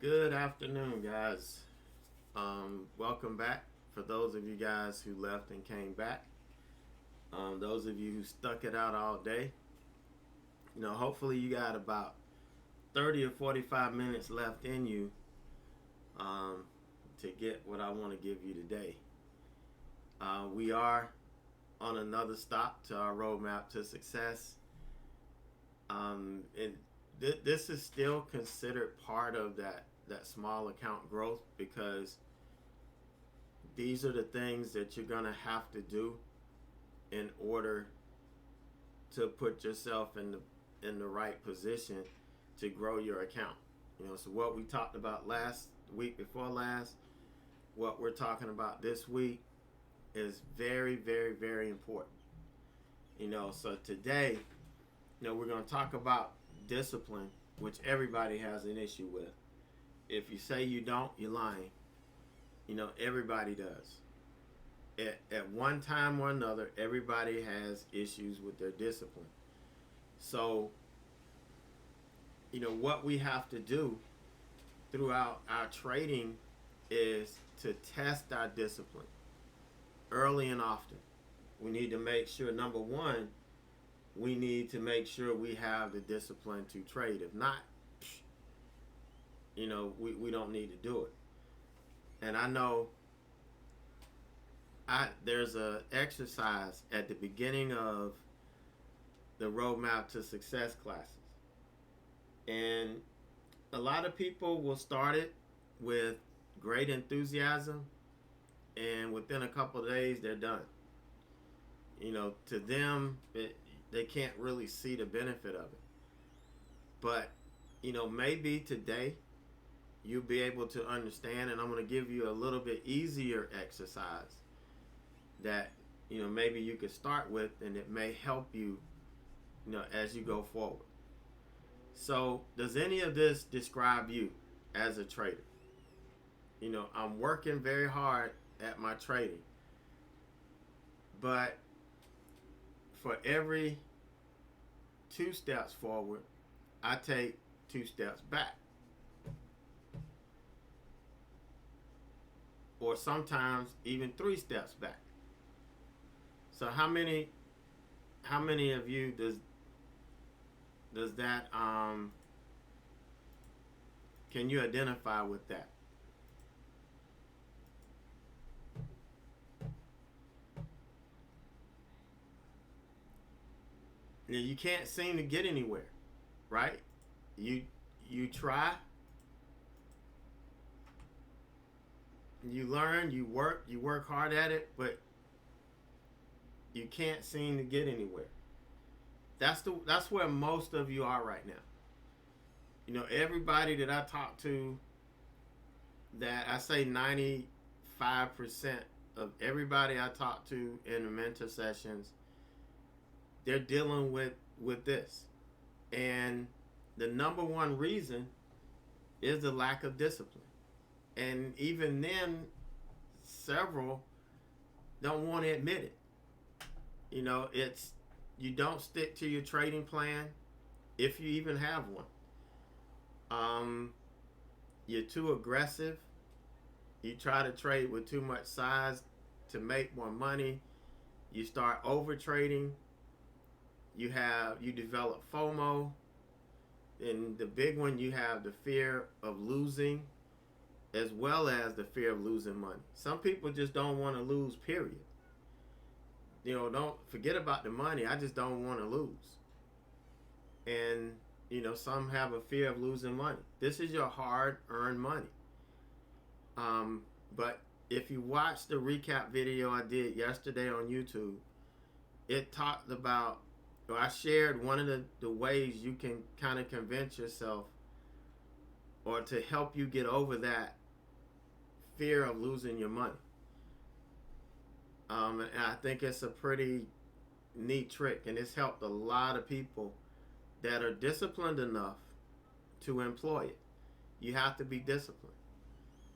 Good afternoon, guys. Welcome back. For those of you guys who left and came back, those of you who stuck it out all day, hopefully you got about 30 or 45 minutes left in you um, to get what I want to give you today. We are on another stop to our roadmap to success. This is still considered part of that small account growth because these are the things that you're going to have to do in order to put yourself in the right position to grow your account. So what we talked about last week before last, what we're talking about this week is very, very, very important. So today, we're going to talk about discipline, which everybody has an issue with. If you say you don't, you're lying. Everybody does. At one time or another, everybody has issues with their discipline. So, what we have to do throughout our trading is to test our discipline early and often. We need to make sure, number one, we need to make sure we have the discipline to trade. If not, we don't need to do it. And I know there's a exercise at the beginning of the roadmap to success classes. And a lot of people will start it with great enthusiasm, and within a couple of days they're done. To them, they can't really see the benefit of it. But, maybe today you'll be able to understand, and I'm going to give you a little bit easier exercise that, maybe you could start with, and it may help you, as you go forward. So, does any of this describe you as a trader? I'm working very hard at my trading, but for every 2 steps forward, I take 2 steps back. Or sometimes even 3 steps back. So how many of you does that can you identify with that? Now, you can't seem to get anywhere, right? You try, you learn, you work hard at it, but you can't seem to get anywhere. That's where most of you are right now. Everybody that I talk to, that I say 95% of everybody I talk to in the mentor sessions, they're dealing with this. And the number one reason is the lack of discipline. And even then, several don't want to admit it. It's you don't stick to your trading plan, if you even have one. You're too aggressive. You try to trade with too much size to make more money. You start over trading. You develop FOMO. And the big one, you have the fear of losing, as well as the fear of losing money. Some people just don't want to lose, period. Don't forget about the money. I just don't want to lose. And, some have a fear of losing money. This is your hard-earned money. But if you watch the recap video I did yesterday on YouTube, it talked about, or I shared one of the ways you can kind of convince yourself, or to help you get over that fear of losing your money. And I think it's a pretty neat trick, and it's helped a lot of people that are disciplined enough to employ it. You have to be disciplined.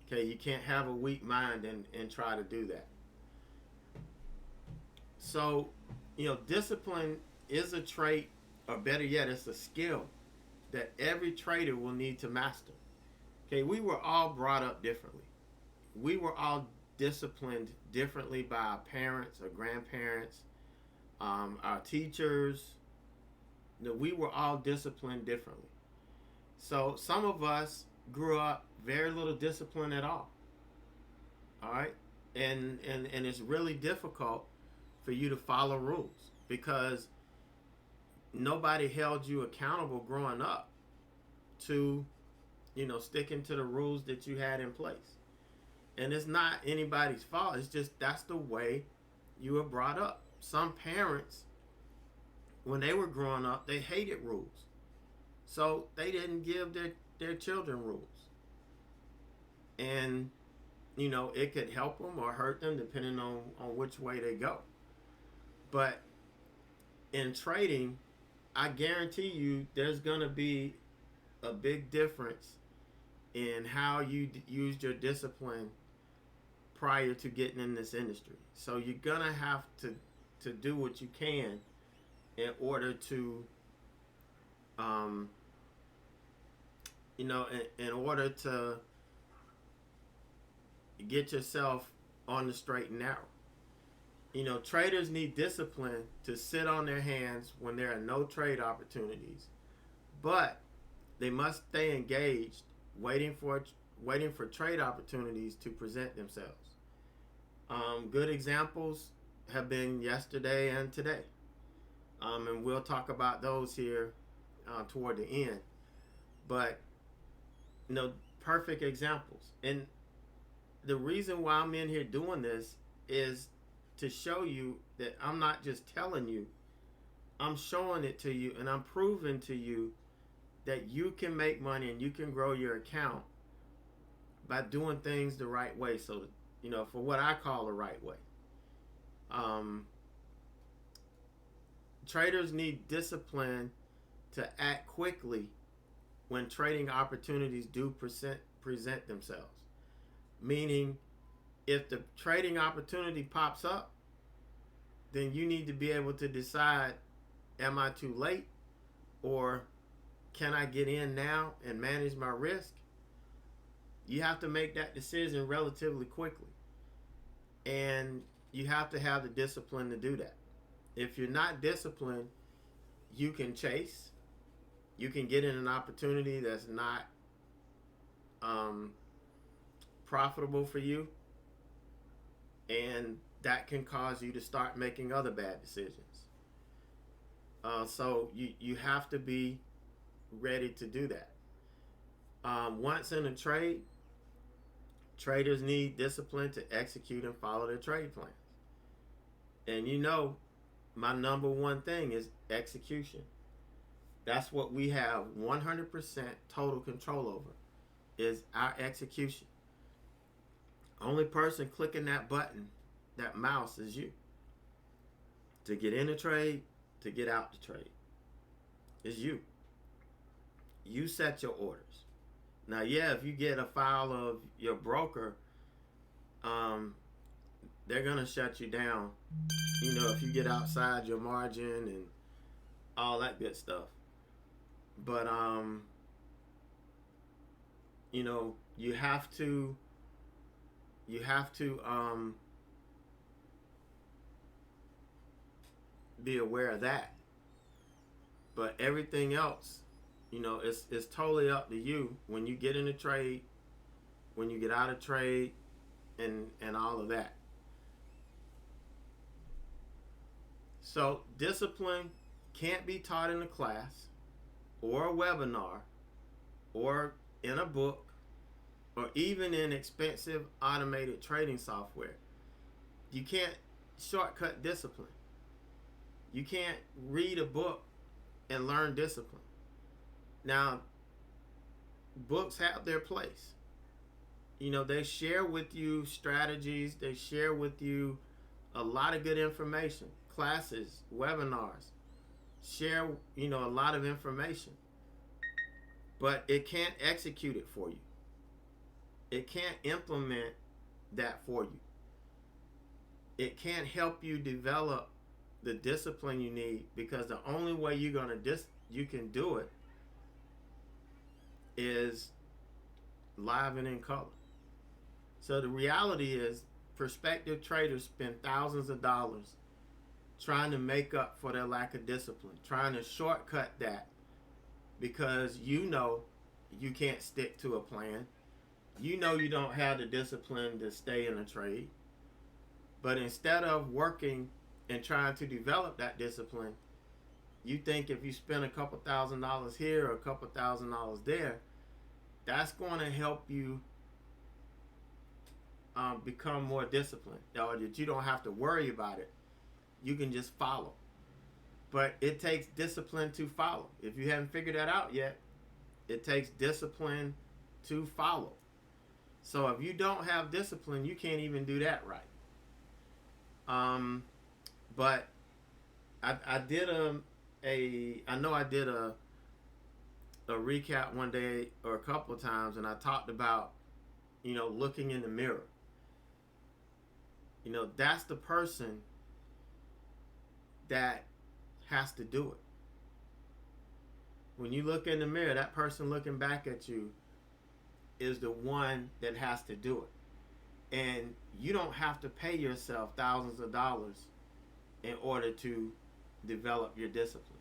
Okay, you can't have a weak mind and try to do that. So, discipline is a trait, or better yet, it's a skill that every trader will need to master. Okay, we were all brought up differently. We were all disciplined differently by our parents or grandparents, our teachers. We were all disciplined differently. So some of us grew up very little discipline at all. All right, and it's really difficult for you to follow rules because nobody held you accountable growing up to, sticking to the rules that you had in place. And it's not anybody's fault. It's just that's the way you were brought up. Some parents, when they were growing up, they hated rules. So they didn't give their children rules. And, it could help them or hurt them depending on which way they go. But in trading, I guarantee you there's going to be a big difference in how you used your discipline prior to getting in this industry. So you're going to have to do what you can in order to, in order to get yourself on the straight and narrow. Traders need discipline to sit on their hands when there are no trade opportunities, but they must stay engaged, waiting for trade opportunities to present themselves. Good examples have been yesterday and today, and we'll talk about those here toward the end. But perfect examples. And the reason why I'm in here doing this is to show you that I'm not just telling you, I'm showing it to you, and I'm proving to you that you can make money and you can grow your account by doing things the right way. So, for what I call the right way. Traders need discipline to act quickly when trading opportunities do present themselves. Meaning, if the trading opportunity pops up, then you need to be able to decide, am I too late? Or can I get in now and manage my risk? You have to make that decision relatively quickly. And you have to have the discipline to do that. If you're not disciplined, you can chase. You can get in an opportunity that's not profitable for you. And that can cause you to start making other bad decisions. So you have to be ready to do that. Once in a trade, traders need discipline to execute and follow their trade plans. And my number one thing is execution. That's what we have 100% total control over, is our execution. Only person clicking that button, that mouse, is you. To get in a trade, to get out the trade, is you. You set your orders. Now, if you get a file of your broker, they're going to shut you down, if you get outside your margin and all that good stuff. But, you have to be aware of that. But everything else, it's totally up to you when you get in a trade, when you get out of trade, and all of that. So discipline can't be taught in a class or a webinar or in a book or even in expensive automated trading software. You can't shortcut discipline. You can't read a book and learn discipline. Now, books have their place. They share with you strategies. They share with you a lot of good information. Classes, webinars, share, a lot of information. But it can't execute it for you. It can't implement that for you. It can't help you develop the discipline you need, because the only way you can do it is live and in color. So the reality is, prospective traders spend thousands of dollars trying to make up for their lack of discipline, trying to shortcut that because you know you can't stick to a plan. You know you don't have the discipline to stay in a trade. But instead of working and trying to develop that discipline, you think if you spend a couple $1,000s here or a couple $1,000s there, that's going to help you become more disciplined, or that you don't have to worry about it. You can just follow. But it takes discipline to follow. If you haven't figured that out yet, it takes discipline to follow. So if you don't have discipline, you can't even do that right. But I did a recap one day or a couple of times, and I talked about, looking in the mirror. That's the person that has to do it. When you look in the mirror, that person looking back at you is the one that has to do it. And you don't have to pay yourself thousands of dollars in order to develop your discipline.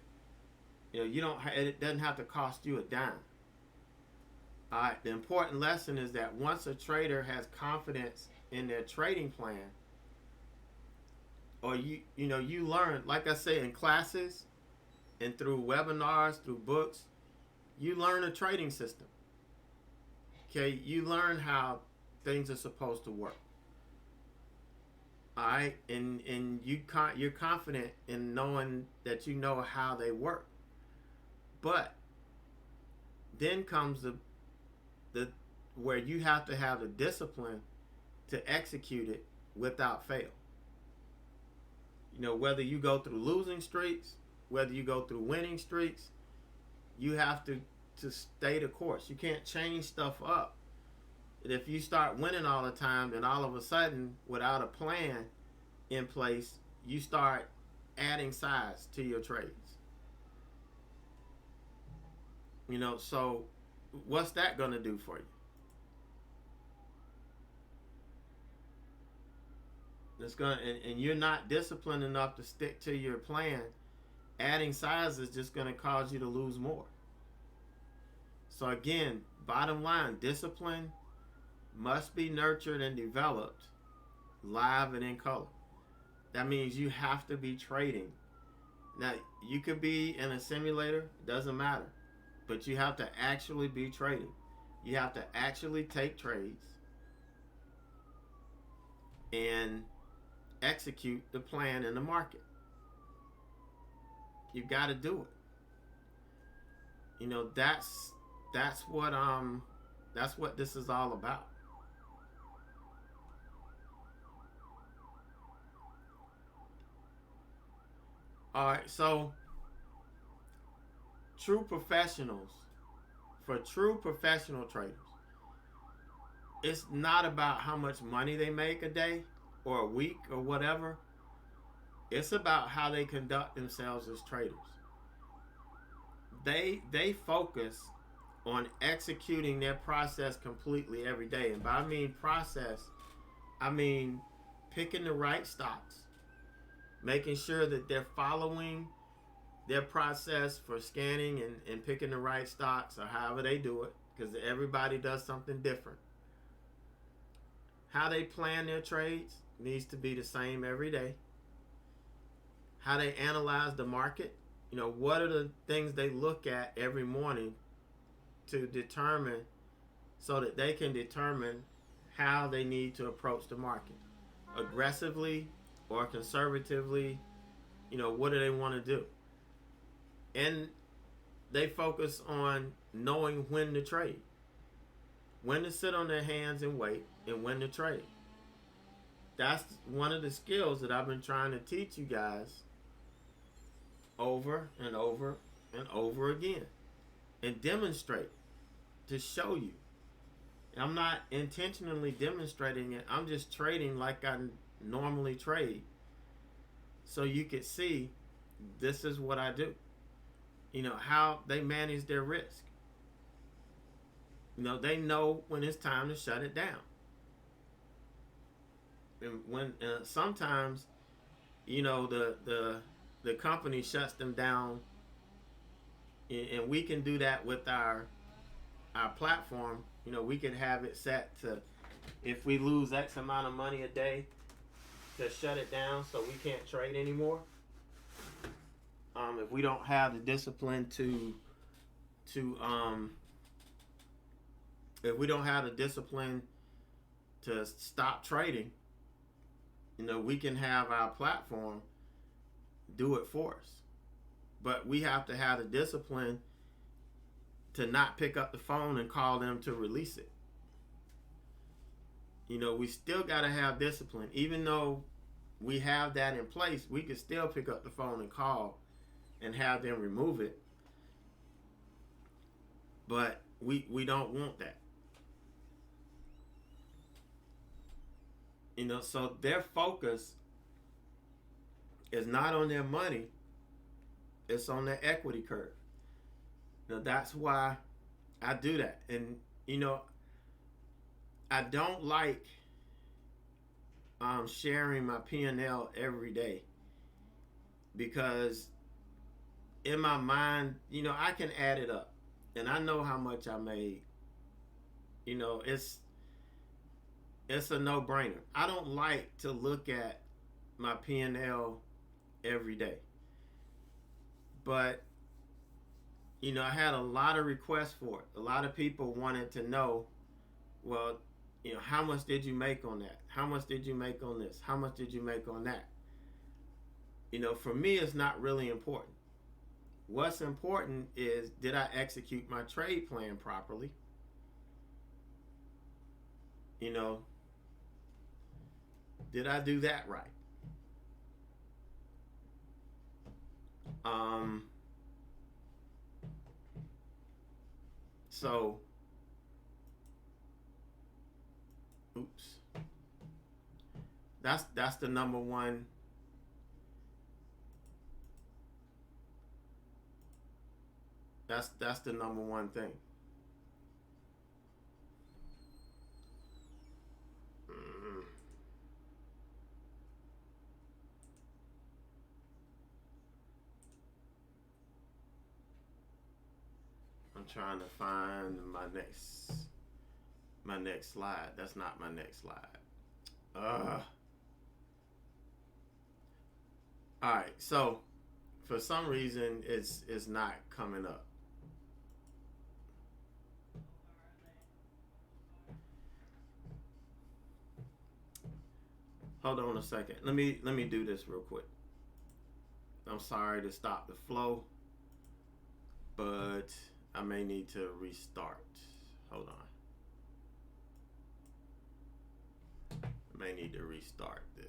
It doesn't have to cost you a dime. All right, the important lesson is that once a trader has confidence in their trading plan, or you learn, like I say, in classes and through webinars, through books, you learn a trading system. Okay, you learn how things are supposed to work. All right, and you're confident in knowing that you know how they work. But then comes the where you have to have the discipline to execute it without fail. Whether you go through losing streaks, whether you go through winning streaks, you have to stay the course. You can't change stuff up. And if you start winning all the time, then all of a sudden, without a plan in place, you start adding size to your trades. So what's that going to do for you? It's going and you're not disciplined enough to stick to your plan. Adding size is just going to cause you to lose more. So again, bottom line, discipline must be nurtured and developed live and in color. That means you have to be trading. Now, you could be in a simulator, doesn't matter. But you have to actually be trading. You have to actually take trades and execute the plan in the market. You've got to do it. That's what this is all about. All right, so true professionals, for true professional traders, it's not about how much money they make a day or a week or whatever. It's about how they conduct themselves as traders. They focus on executing their process completely every day. And by process, I mean picking the right stocks, making sure that they're following their process for scanning and picking the right stocks, or however they do it, because everybody does something different. How they plan their trades needs to be the same every day. How they analyze the market, what are the things they look at every morning to determine, so that they can determine how they need to approach the market, aggressively or conservatively. What do they want to do? And they focus on knowing when to trade, when to sit on their hands and wait, and when to trade. That's one of the skills that I've been trying to teach you guys over and over and over again, and demonstrate, to show you. I'm not intentionally demonstrating it. I'm just trading like I normally trade, so you could see this is what I do. How they manage their risk. They know when it's time to shut it down. And when sometimes, the company shuts them down, and we can do that with our platform. We can have it set to, if we lose X amount of money a day, to shut it down so we can't trade anymore. If we don't have the discipline to if we don't have the discipline to stop trading, we can have our platform do it for us. But we have to have the discipline to not pick up the phone and call them to release it. We still got to have discipline. Even though we have that in place, we can still pick up the phone and call and have them remove it. But we don't want that. So their focus is not on their money, it's on their equity curve. That's why I do that. And I don't like sharing my P&L every day, because in my mind, I can add it up and I know how much I made. It's a no-brainer. I don't like to look at my P&L every day. But I had a lot of requests for it. A lot of people wanted to know, well, how much did you make on that? How much did you make on this? How much did you make on that? For me, it's not really important. What's important is, did I execute my trade plan properly? Did I do that right? So, oops. That's the number one. That's the number one thing. I'm trying to find my next slide. That's not my next slide. All right. So for some reason, it's not coming up. Hold on a second. Let me do this real quick. I'm sorry to stop the flow, but I may need to restart. Hold on. I may need to restart this.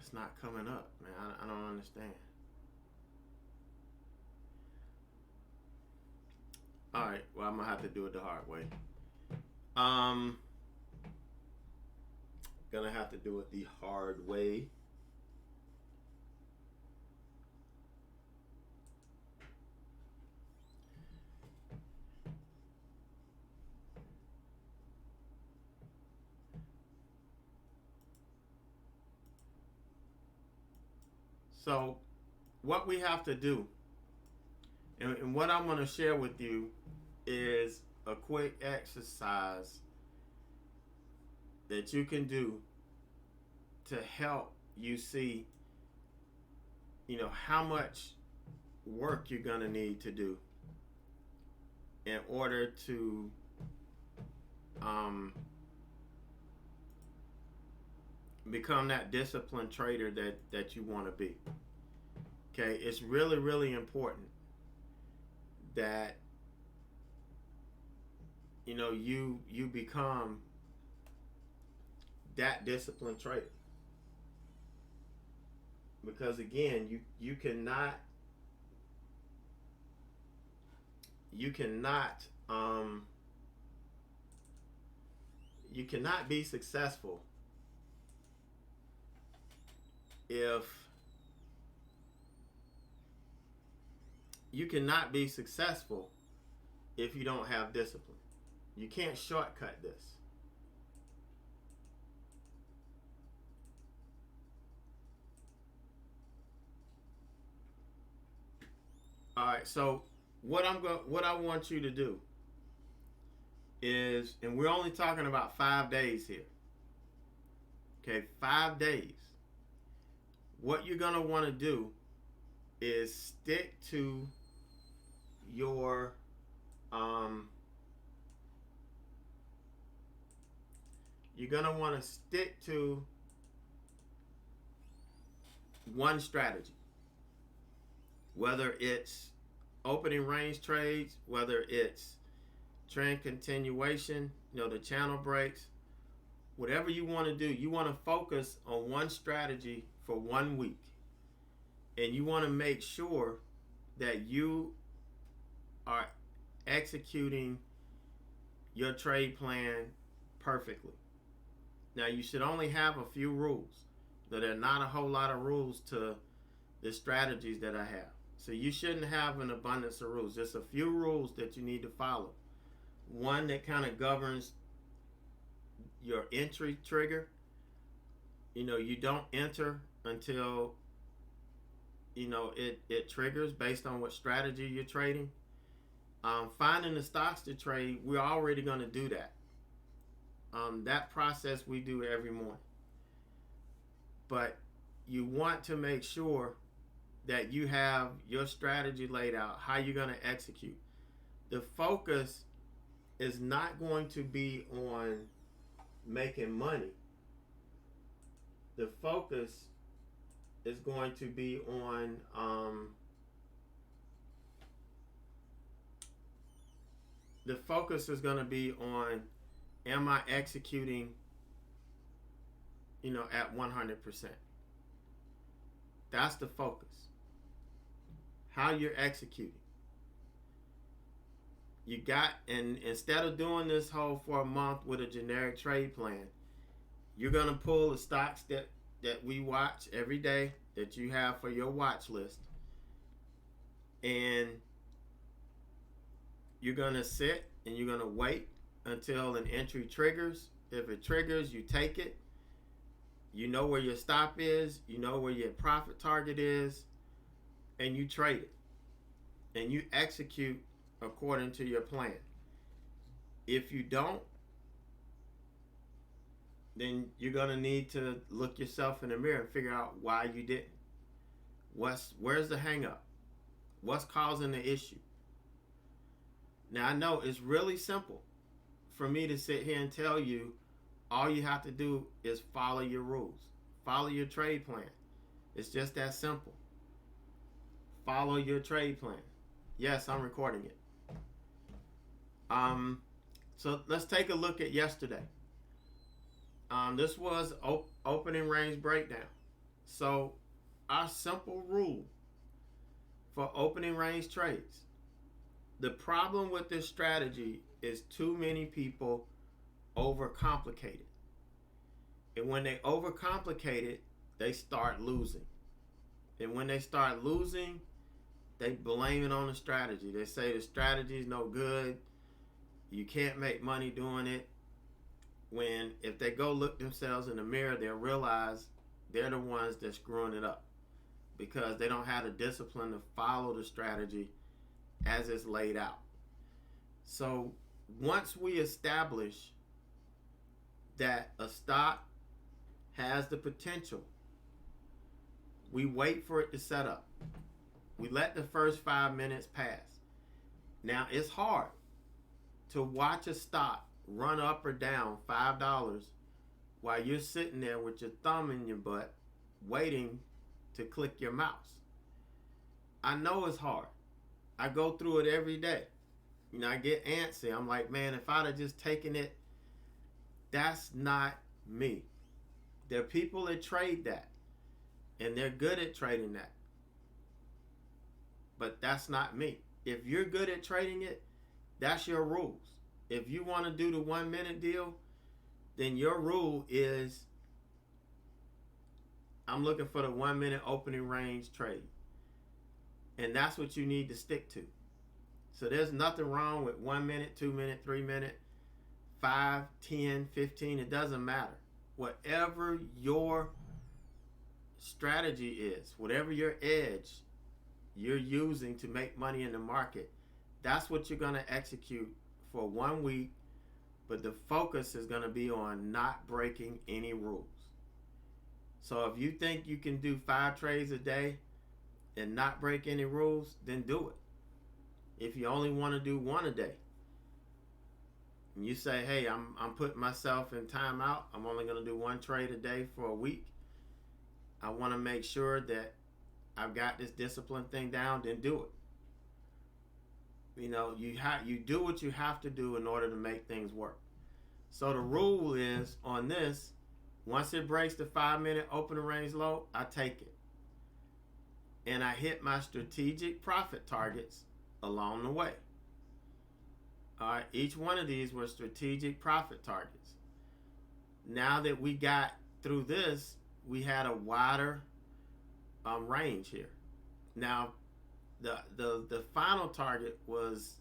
It's not coming up, man. I don't understand. All right, well, I'm gonna have to do it the hard way. Gonna have to do it the hard way. So, what we have to do, and what I'm going to share with you, is a quick exercise that you can do to help you see, how much work you're going to need to do in order to become that disciplined trader that you want to be. Okay, it's really, really important that you become that disciplined trader. Because again, you cannot you cannot you cannot be successful if you cannot be successful if you don't have discipline. You can't shortcut this. All right, so what I want you to do is, and we're only talking about 5 days here. Okay, 5 days. What you're gonna want to do is stick to your you're gonna want to stick to one strategy. Whether it's opening range trades, whether it's trend continuation, the channel breaks, whatever you want to do, you want to focus on one strategy for 1 week. And you want to make sure that you are executing your trade plan perfectly. Now, you should only have a few rules. There are not a whole lot of rules to the strategies that I have. So you shouldn't have an abundance of rules. Just a few rules that you need to follow. One that kind of governs your entry trigger. You don't enter until it triggers based on what strategy you're trading. Finding the stocks to trade, we're already going to do that. That process we do every morning. But you want to make sure that you have your strategy laid out, how you're going to execute. The focus is not going to be on making money. The focus is going to be on am I executing at 100%. That's the focus. How you're executing. And instead of doing this whole for a month with a generic trade plan, you're going to pull the stocks that we watch every day that you have for your watch list. And you're going to sit and you're going to wait until an entry triggers. If it triggers, you take it. You know where your stop is. You know where your profit target is. And you trade it. And you execute according to your plan. If you don't, then you're going to need to look yourself in the mirror and figure out why you didn't. Where's the hang up? What's causing the issue? Now, I know it's really simple for me to sit here and tell you all you have to do is follow your rules. Follow your trade plan. It's just that simple. Follow your trade plan. Yes, I'm recording it. So let's take a look at yesterday. This was opening range breakdown. So our simple rule for opening range trades. The problem with this strategy is too many people overcomplicate it. And when they overcomplicate it, they start losing. And when they start losing, they blame it on the strategy. They say the strategy is no good. You can't make money doing it. When if they go look themselves in the mirror, they'll realize they're the ones that's screwing it up because they don't have the discipline to follow the strategy as it's laid out. So once we establish that a stock has the potential, we wait for it to set up. We let the first 5 minutes pass. Now it's hard to watch a stock run up or down $5 while you're sitting there with your thumb in your butt waiting to click your mouse. I know it's hard. I go through it every day. I get antsy. I'm like, man, if I'd have just taken it, that's not me. There are people that trade that, and they're good at trading that. But that's not me. If you're good at trading it, that's your rules. If you want to do the 1 minute deal, then your rule is I'm looking for the 1 minute opening range trade. And that's what you need to stick to. So there's nothing wrong with 1 minute, 2 minute, 3 minute, 5, 10, 15. It doesn't matter. Whatever your strategy is, whatever your edge you're using to make money in the market, that's what you're going to execute for 1 week. But the focus is going to be on not breaking any rules. So if you think you can do 5 trades a day and not break any rules, then do it. If you only want to do 1 a day, and you say, hey, I'm putting myself in timeout, I'm only going to do 1 trade a day for a week, I want to make sure that I've got this discipline thing down, then do it. You know, you do what you have to do in order to make things work. So the rule is on this, once it breaks the 5 minute opening range low, I take it. And I hit my strategic profit targets along the way. All right, each one of these were strategic profit targets. Now that we got through this, we had a wider range here. Now, the final target was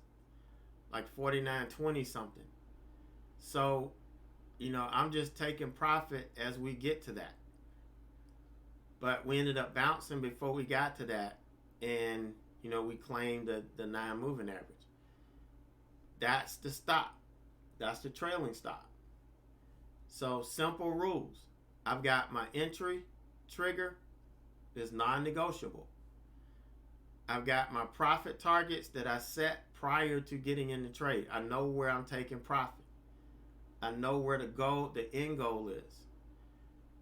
like 49.20 something. So, you know, I'm just taking profit as we get to that. But we ended up bouncing before we got to that, and you know, we claimed the 9 moving average. That's the stop. That's the trailing stop. So simple rules. I've got my entry trigger is non-negotiable. I've got my profit targets that I set prior to getting in the trade. I know where I'm taking profit. I know where the end goal is.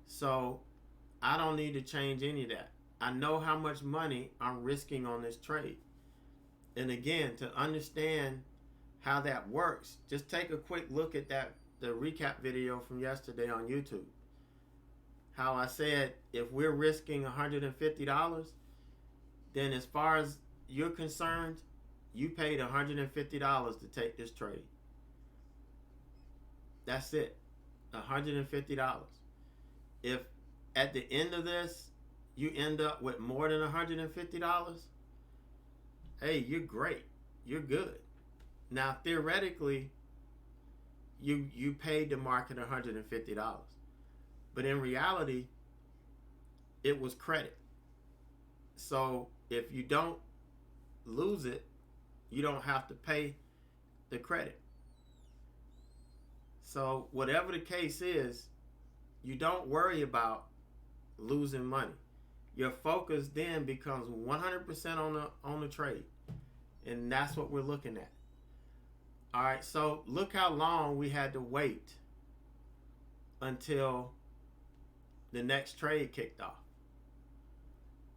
So I don't need to change any of that. I know how much money I'm risking on this trade. And again, to understand how that works, just take a quick look at the recap video from yesterday on YouTube. How I said if we're risking $150, then as far as you're concerned, you paid $150 to take this trade. That's it. $150. If at the end of this you end up with more than $150, hey, you're great. You're good. Now theoretically, you paid the market $150. But in reality, it was credit. So if you don't lose it, you don't have to pay the credit. So whatever the case is, you don't worry about losing money. Your focus then becomes 100% on the trade. And that's what we're looking at. All right, so look how long we had to wait until the next trade kicked off.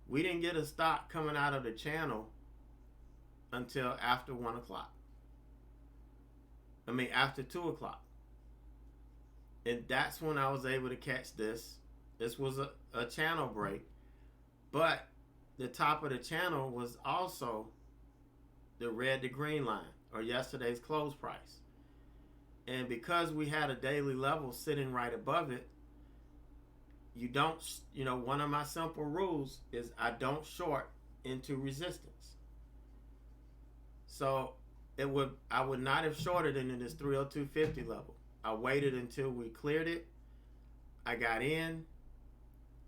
We didn't get a stop coming out of the channel until after 1 o'clock. After 2 o'clock. And that's when I was able to catch this. This was a channel break. But the top of the channel was also the red to green line, or yesterday's close price. And because we had a daily level sitting right above it, you don't, one of my simple rules is I don't short into resistance. So I would not have shorted into this 302.50 level. I waited until we cleared it. I got in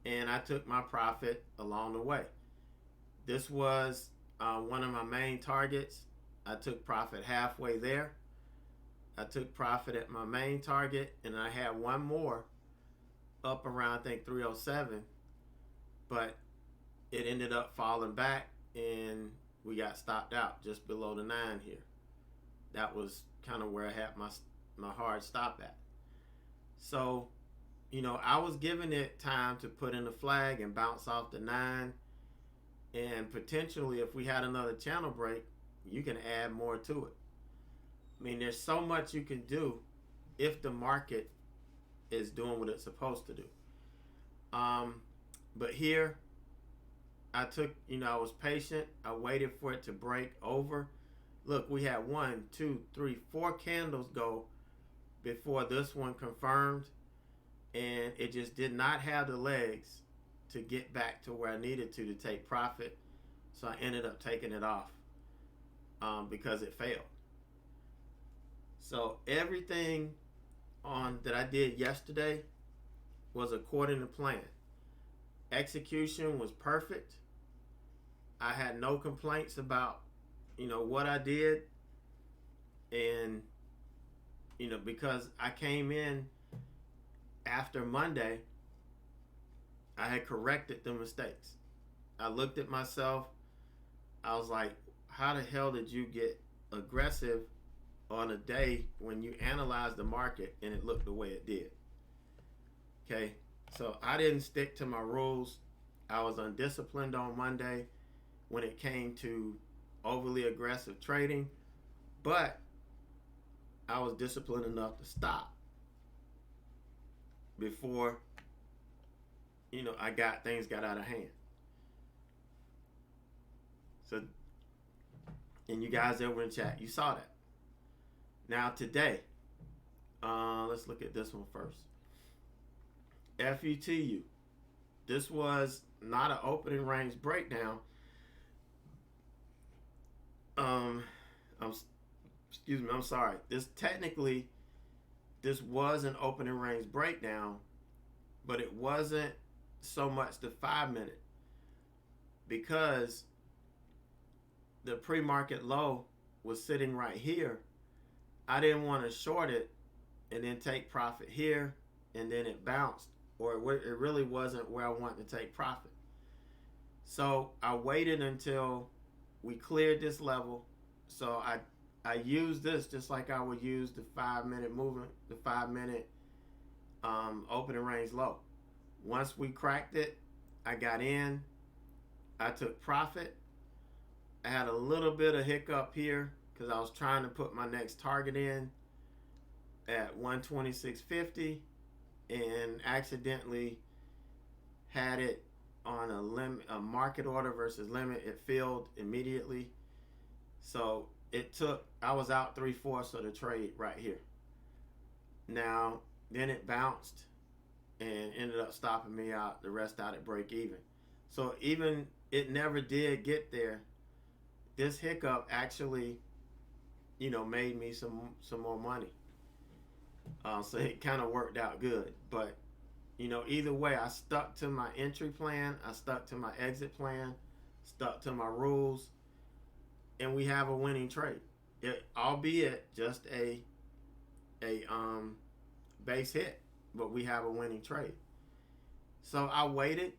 and I took my profit along the way. This was one of my main targets. I took profit halfway there. I took profit at my main target, and I had one more up around, I think, 307, but it ended up falling back and we got stopped out just below the 9 here. That was kind of where I had my hard stop at. So, I was giving it time to put in the flag and bounce off the 9, and potentially if we had another channel break, you can add more to it. There's so much you can do if the market is doing what it's supposed to do. Um, but here, I took, I was patient. I waited for it to break over. Look, we had 1, 2, 3, 4 candles go before this one confirmed, and it just did not have the legs to get back to where I needed to take profit. So I ended up taking it off because it failed. So everything on that I did yesterday was according to plan. Execution was perfect. I had no complaints about, what I did. And, because I came in after Monday, I had corrected the mistakes. I looked at myself. I was like, how the hell did you get aggressive on a day when you analyzed the market and it looked the way it did? Okay, so I didn't stick to my rules. I was undisciplined on Monday when it came to overly aggressive trading, but I was disciplined enough to stop before, things got out of hand. So, and you guys that were in chat, you saw that. Now today, let's look at this one first. FUTU. This was not an opening range breakdown. I'm sorry. This was an opening range breakdown, but it wasn't so much the 5-minute, because the pre-market low was sitting right here. I didn't want to short it and then take profit here, and then it bounced, or it really wasn't where I wanted to take profit. So I waited until we cleared this level. So I used this just like I would use the 5-minute movement, the 5-minute opening range low. Once we cracked it, I got in. I took profit. I had a little bit of hiccup here because I was trying to put my next target in at 126.50 and accidentally had it on a market order versus limit. It filled immediately. So I was out 3/4 of the trade right here. Now, then it bounced and ended up stopping me out, the rest out at break even. So even it never did get there. This hiccup actually, made me some more money. So it kind of worked out good. But, either way, I stuck to my entry plan. I stuck to my exit plan, stuck to my rules, and we have a winning trade. Albeit just a base hit, but we have a winning trade. So I waited.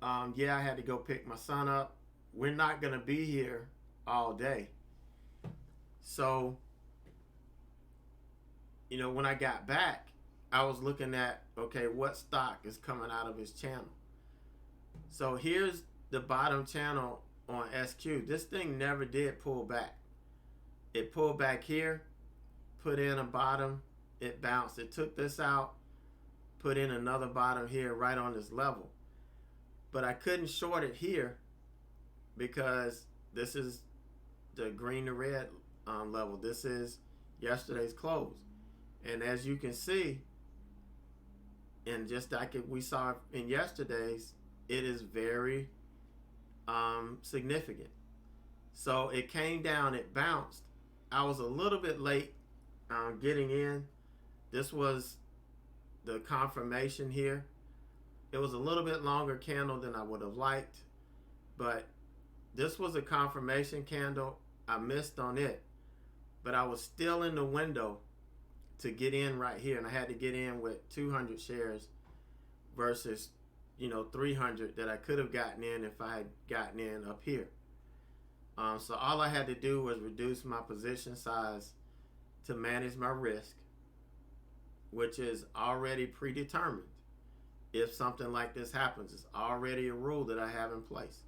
I had to go pick my son up. We're not going to be here all day. So, when I got back, I was looking at, okay, what stock is coming out of his channel? So here's the bottom channel on SQ. This thing never did pull back. It pulled back here, put in a bottom, it bounced. It took this out, put in another bottom here right on this level. But I couldn't short it here because this is the green to red level. This is yesterday's close. And as you can see, and just like we saw in yesterday's, it is very significant. So it came down, it bounced. I was a little bit late getting in. This was the confirmation here. It was a little bit longer candle than I would have liked, but this was a confirmation candle. I missed on it, but I was still in the window to get in right here, and I had to get in with 200 shares versus 300 that I could have gotten in if I had gotten in up here. So all I had to do was reduce my position size to manage my risk, which is already predetermined. If something like this happens, it's already a rule that I have in place.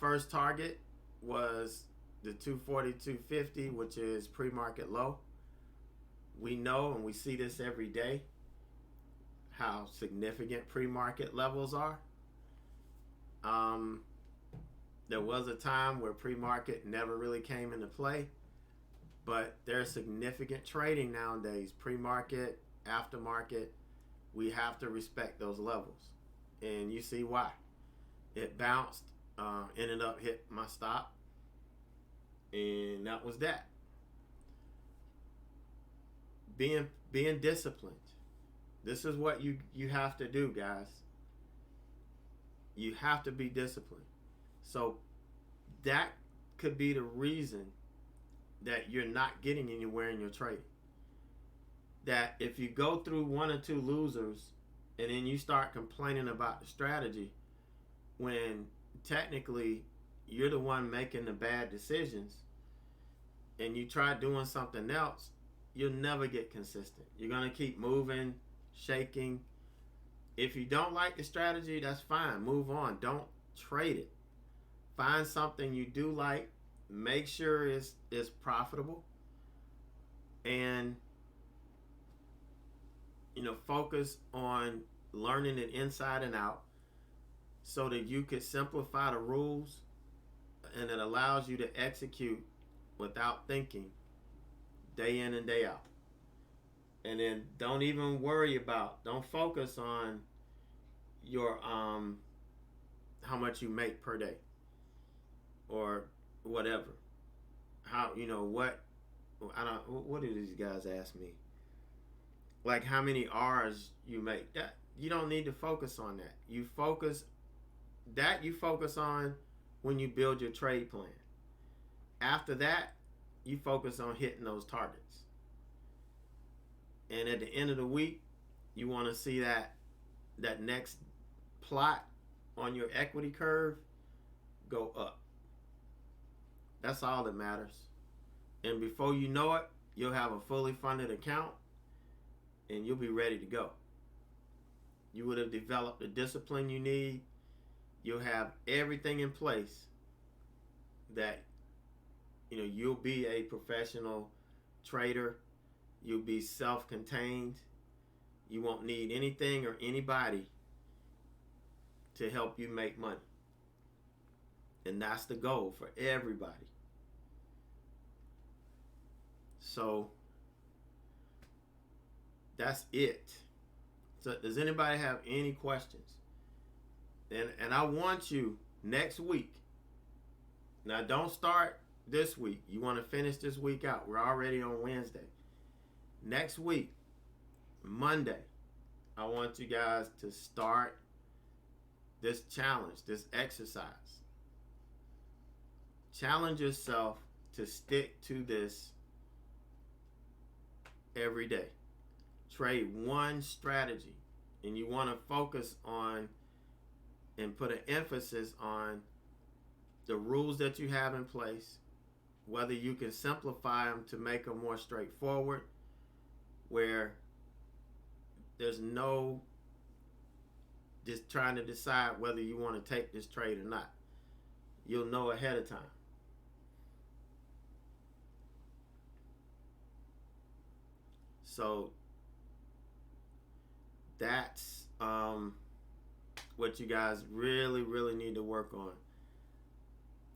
First target was the 242.50, which is pre-market low. We know, and we see this every day, how significant pre-market levels are. Um, there was a time where pre-market never really came into play, but there's significant trading nowadays. Pre-market, aftermarket, we have to respect those levels, and you see why. It bounced, ended up hit my stop, and that was that. Being disciplined. This is what you have to do, guys. You have to be disciplined. So that could be the reason that you're not getting anywhere in your trading. That if you go through one or two losers and then you start complaining about the strategy, when technically you're the one making the bad decisions, and you try doing something else, you'll never get consistent. You're going to keep moving, shaking. If you don't like the strategy, that's fine. Move on. Don't trade it. Find something you do like. Make sure it's profitable. And, focus on learning it inside and out so that you could simplify the rules, and it allows you to execute without thinking day in and day out. And then don't even worry about, don't focus on your how much you make per day or whatever. How, what do these guys ask me? Like how many R's you make. That you don't need to focus on that. You focus on when you build your trade plan. After that, you focus on hitting those targets. And at the end of the week, you want to see that next plot on your equity curve go up. That's all that matters. And before you know it, you'll have a fully funded account and you'll be ready to go. You would have developed the discipline you need. You'll have everything in place that you'll be a professional trader. You'll be self-contained. You won't need anything or anybody to help you make money. And that's the goal for everybody. So that's it. So does anybody have any questions? And I want you next week. Now don't start this week. You want to finish this week out. We're already on Wednesday. Next week, Monday, I want you guys to start this challenge, this exercise. Challenge yourself to stick to this every day. Trade one strategy, and you want to focus on and put an emphasis on the rules that you have in place, whether you can simplify them to make them more straightforward, where there's no just trying to decide whether you want to take this trade or not. You'll know ahead of time. So that's what you guys really, really need to work on.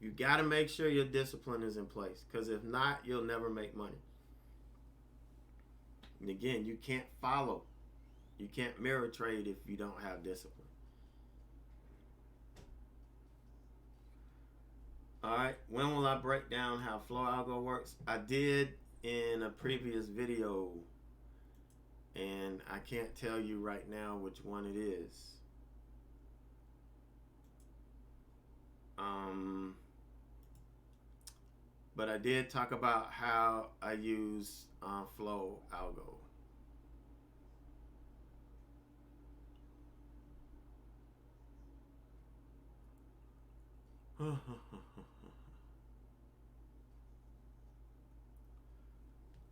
You got to make sure your discipline is in place, because if not, you'll never make money. And again, you can't follow. You can't mirror trade if you don't have discipline. All right, when will I break down how flow algo works? I did in a previous video, and I can't tell you right now which one it is. But I did talk about how I use flow algo.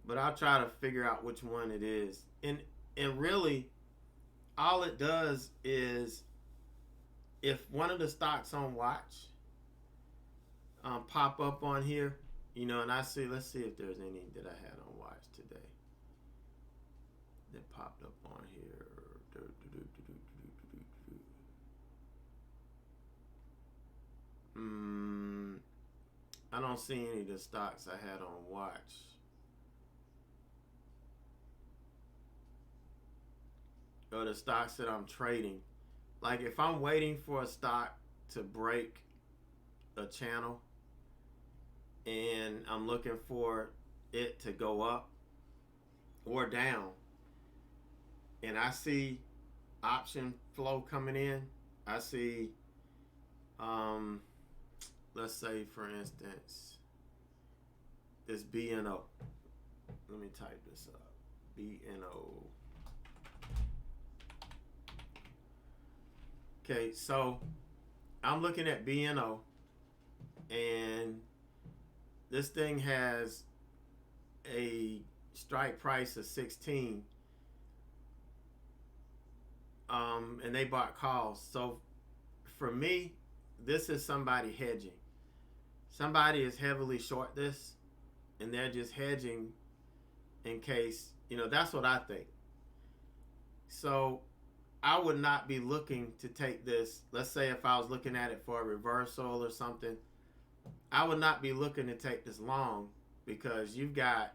But I'll try to figure out which one it is. And really, all it does is, if one of the stocks on watch pop up on here, and I see, let's see if there's any that I had on watch today that popped up on here. I don't see any of the stocks I had on watch. Or the stocks that I'm trading. Like if I'm waiting for a stock to break a channel and I'm looking for it to go up or down, and I see option flow coming in, I see, let's say for instance, this BNO. Let me type this up. BNO. Okay, so I'm looking at BNO, and this thing has a strike price of 16, and they bought calls. So for me, this is somebody hedging. Somebody is heavily short this, and they're just hedging in case, that's what I think. So I would not be looking to take this. Let's say if I was looking at it for a reversal or something, I would not be looking to take this long, because you've got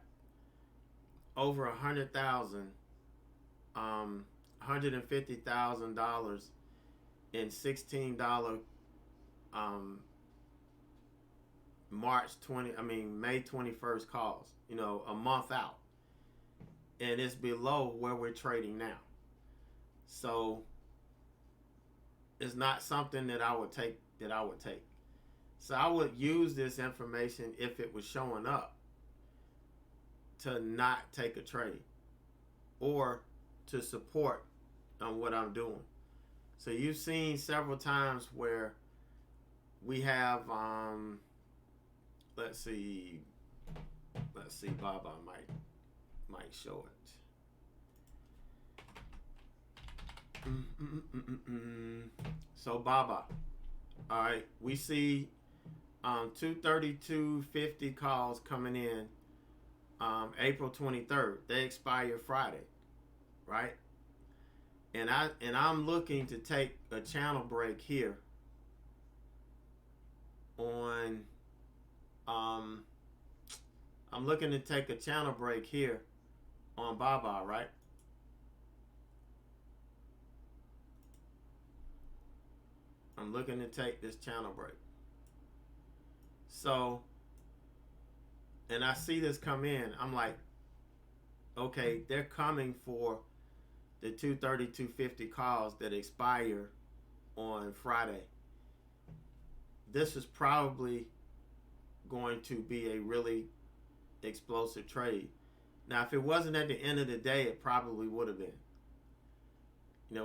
over $100,000, $150,000 in $16 May 21st calls, a month out, and it's below where we're trading now. So it's not something that I would take. So I would use this information if it was showing up to not take a trade or to support on what I'm doing. So you've seen several times where we have, let's see, Baba might show it. So Baba, all right, we see 232.50 calls coming in April 23rd. They expire Friday, right? And I'm looking to take a channel break here on I'm looking to take a channel break here on Baba, right? I'm looking to take this channel break. So, and I see this come in. I'm like, okay, they're coming for the 232.50 calls that expire on Friday. This is probably going to be a really explosive trade. Now, if it wasn't at the end of the day, it probably would have been.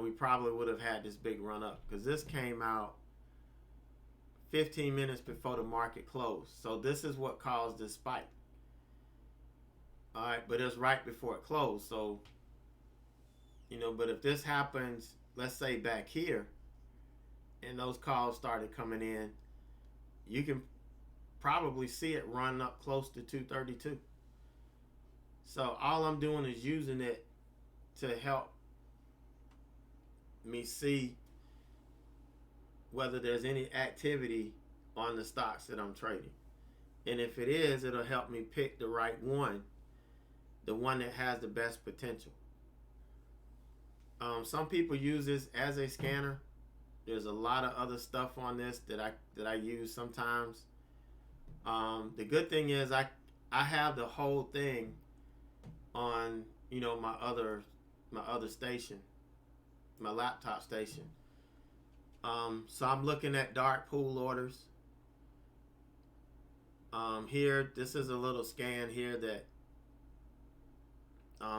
We probably would have had this big run up, because this came out 15 minutes before the market closed. So this is what caused this spike. All right, but it's right before it closed. So, but if this happens, let's say back here, and those calls started coming in, you can probably see it run up close to 232. So all I'm doing is using it to help me see whether there's any activity on the stocks that I'm trading. And if it is, it'll help me pick the right one, the one that has the best potential. Some people use this as a scanner. There's a lot of other stuff on this that I use sometimes. The good thing is I have the whole thing on my other station, my laptop station. So I'm looking at dark pool orders. Here, this is a little scan here that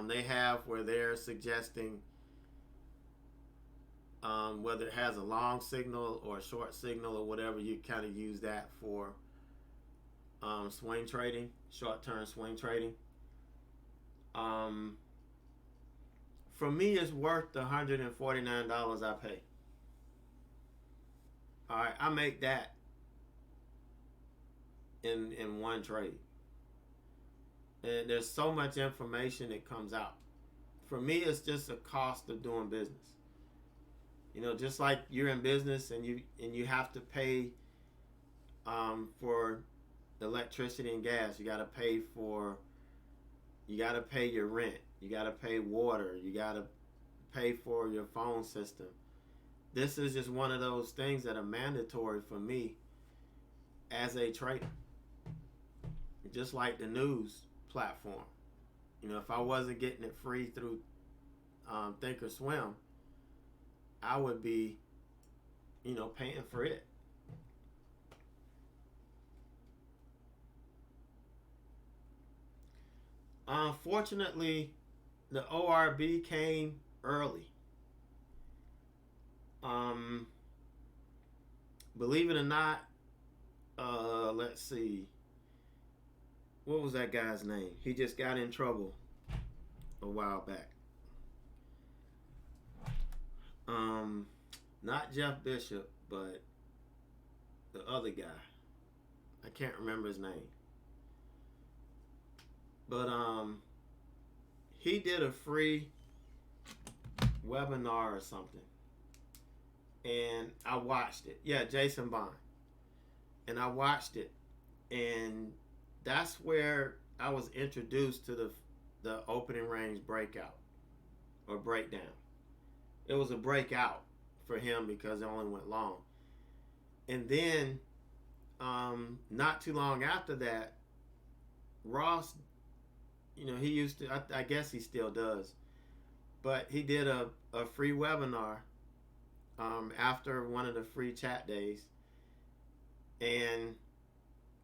they have where they're suggesting whether it has a long signal or a short signal or whatever. You kind of use that for swing trading, short-term swing trading. For me, it's worth the $149 I pay. All right, I make that in one trade. And there's so much information that comes out. For me, it's just a cost of doing business. Just like you're in business and you have to pay for electricity and gas. You got to pay for. You got to pay your rent. You got to pay water. You got to pay for your phone system. This is just one of those things that are mandatory for me as a trader. Just like the news platform. You know, if I wasn't getting it free through Thinkorswim, I would be, you know, paying for it. Unfortunately, the ORB came early. Believe it or not, let's see. What was that guy's name? He just got in trouble a while back. Not Jeff Bishop, but the other guy. I can't remember his name. But he did a free webinar or something. And I watched it. Yeah, Jason Bond. And I watched it. And that's where I was introduced to the opening range breakout or breakdown. It was a breakout for him because it only went long. And then not too long after that, Ross, you know, he used to, I guess he still does, but he did a free webinar after one of the free chat days. And,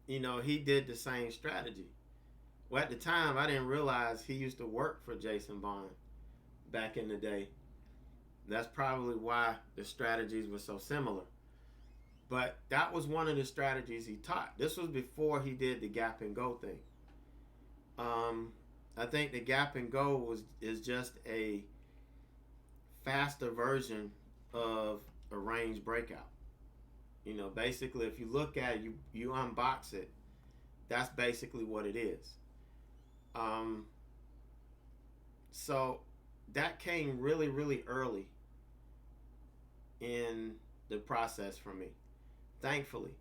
you know, he did the same strategy. Well, at the time, I didn't realize he used to work for Jason Bond back in the day. That's probably why the strategies were so similar. But that was one of the strategies he taught. This was before he did the gap and go thing. I think the gap and go is just a faster version of a range breakout. You know, basically, if you look at it, you unbox it, that's basically what it is. So that came really, really early in the process for me, thankfully,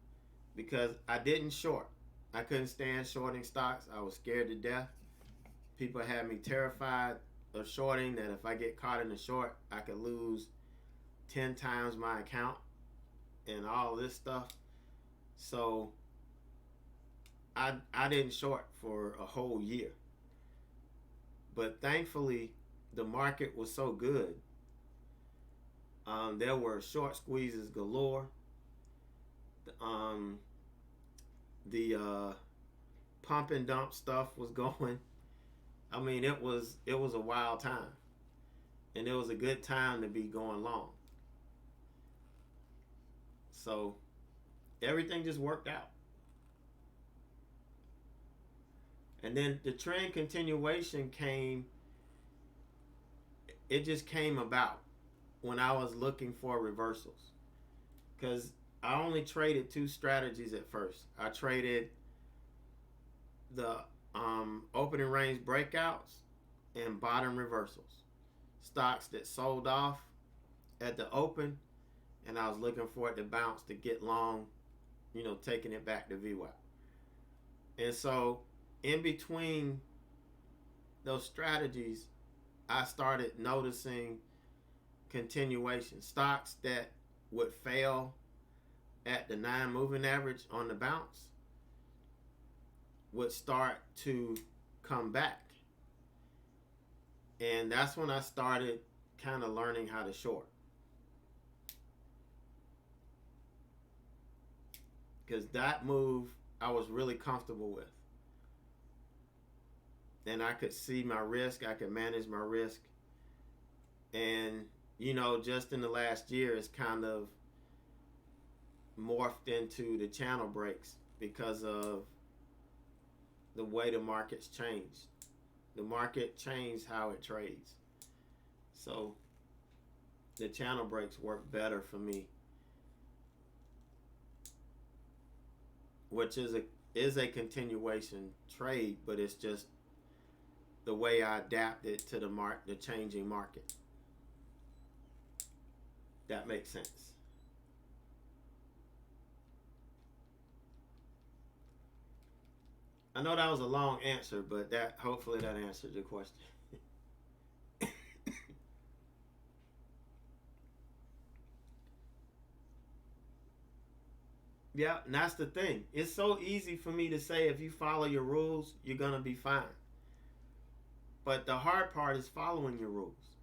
because I didn't short. I couldn't stand shorting stocks. I was scared to death. People had me terrified of shorting, that if I get caught in a short, I could lose 10 times my account and all this stuff. So I didn't short for a whole year. But thankfully, the market was so good. There were short squeezes galore. The pump and dump stuff was going. I mean, it was a wild time, and it was a good time to be going long. So everything just worked out. And then the trend continuation came. It just came about when I was looking for reversals, because I only traded two strategies at first. I traded the opening range breakouts and bottom reversals, stocks that sold off at the open, and I was looking for it to bounce to get long, you know, taking it back to VWAP. And so in between those strategies, I started noticing continuation. Stocks that would fail at the 9 moving average on the bounce would start to come back. And that's when I started kind of learning how to short. Because that move I was really comfortable with. And I could see my risk. I could manage my risk. And, you know, just in the last year, it's kind of morphed into the channel breaks because of the way the market's changed. The market changed how it trades. So the channel breaks work better for me, which is a continuation trade, but it's just the way I adapted to the changing market. That makes sense. I know that was a long answer, but that hopefully that answered your question. Yeah, and that's the thing. It's so easy for me to say if you follow your rules, you're gonna be fine. But the hard part is following your rules.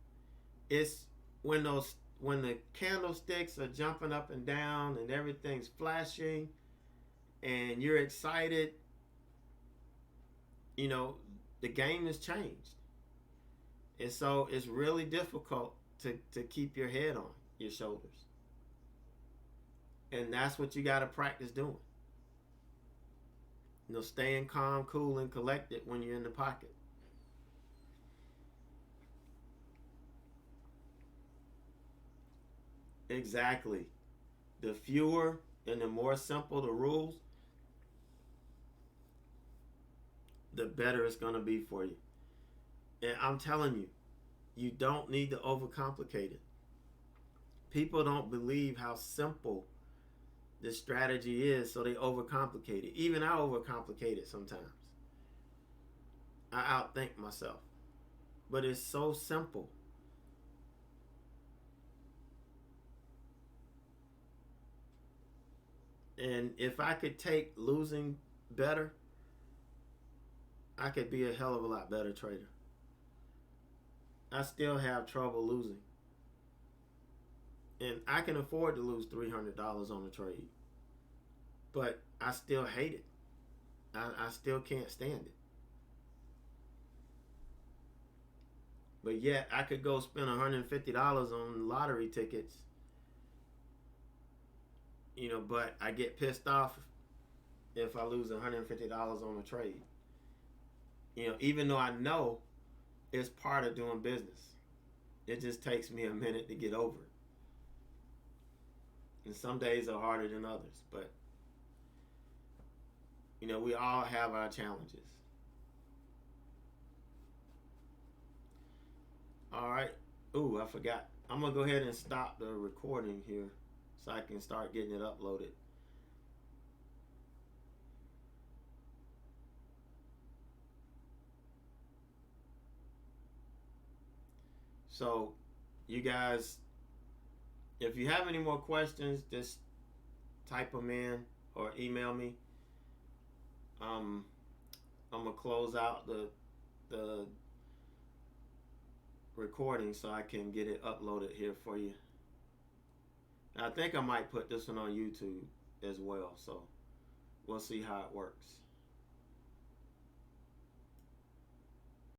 It's when the candlesticks are jumping up and down and everything's flashing and you're excited, you know, the game has changed. And so it's really difficult to keep your head on your shoulders. And that's what you got to practice doing. Staying calm, cool, and collected when you're in the pocket. Exactly. The fewer and the more simple the rules, the better it's going to be for you. And I'm telling you, you don't need to overcomplicate it. People don't believe how simple this strategy is, so they overcomplicate it. Even I overcomplicate it sometimes. I outthink myself. But it's so simple. And if I could take losing better, I could be a hell of a lot better trader. I still have trouble losing. And I can afford to lose $300 on a trade. But I still hate it. I still can't stand it. But yet I could go spend $150 on lottery tickets. But I get pissed off if I lose $150 on a trade. Even though I know it's part of doing business. It just takes me a minute to get over it. And some days are harder than others, but we all have our challenges. All right. Ooh, I forgot. I'm going to go ahead and stop the recording here so I can start getting it uploaded. So, you guys, if you have any more questions, just type them in or email me. I'm going to close out the recording so I can get it uploaded here for you. I think I might put this one on YouTube as well, so we'll see how it works.